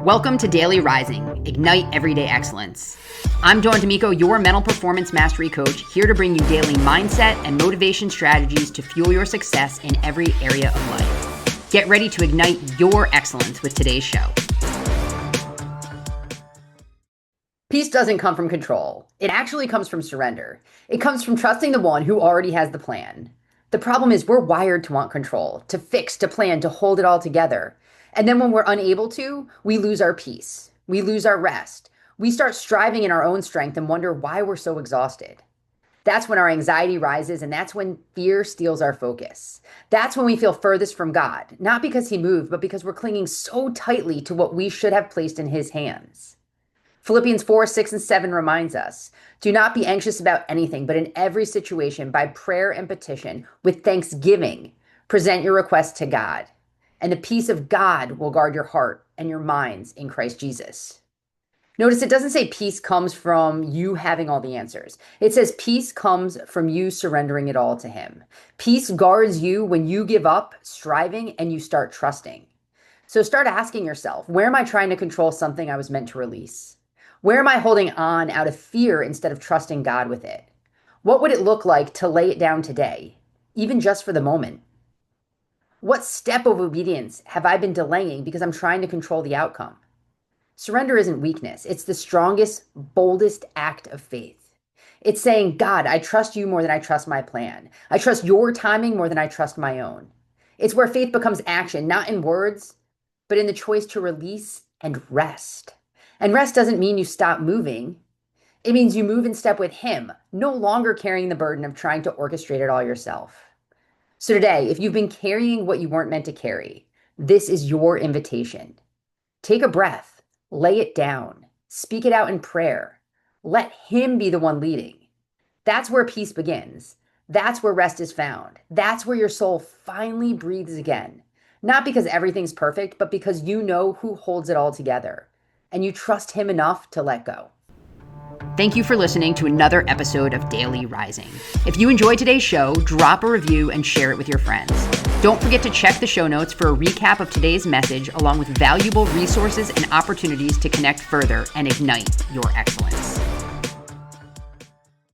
Welcome to Daily Rising, Ignite Everyday Excellence. I'm Dawn D'Amico, your mental performance mastery coach, here to bring you daily mindset and motivation strategies to fuel your success in every area of life. Get ready to ignite your excellence with today's show. Peace doesn't come from control. It actually comes from surrender. It comes from trusting the one who already has the plan. The problem is we're wired to want control, to fix, to plan, to hold it all together. And then when we're unable to, we lose our peace. We lose our rest. We start striving in our own strength and wonder why we're so exhausted. That's when our anxiety rises, and that's when fear steals our focus. That's when we feel furthest from God, not because he moved, but because we're clinging so tightly to what we should have placed in his hands. Philippians 4, 6, and 7 reminds us, do not be anxious about anything, but in every situation, by prayer and petition, with thanksgiving, present your requests to God. And the peace of God will guard your heart and your minds in Christ Jesus. Notice it doesn't say peace comes from you having all the answers. It says peace comes from you surrendering it all to him. Peace guards you when you give up striving and you start trusting. So start asking yourself, where am I trying to control something I was meant to release? Where am I holding on out of fear instead of trusting God with it? What would it look like to lay it down today, even just for the moment? What step of obedience have I been delaying because I'm trying to control the outcome? Surrender isn't weakness. It's the strongest, boldest act of faith. It's saying, God, I trust you more than I trust my plan. I trust your timing more than I trust my own. It's where faith becomes action, not in words, but in the choice to release and rest. And rest doesn't mean you stop moving. It means you move in step with him, no longer carrying the burden of trying to orchestrate it all yourself. So today, if you've been carrying what you weren't meant to carry, this is your invitation. Take a breath, lay it down, speak it out in prayer. Let him be the one leading. That's where peace begins. That's where rest is found. That's where your soul finally breathes again. Not because everything's perfect, but because you know who holds it all together. And you trust him enough to let go. Thank you for listening to another episode of Daily Rising. If you enjoyed today's show, drop a review and share it with your friends. Don't forget to check the show notes for a recap of today's message, along with valuable resources and opportunities to connect further and ignite your excellence.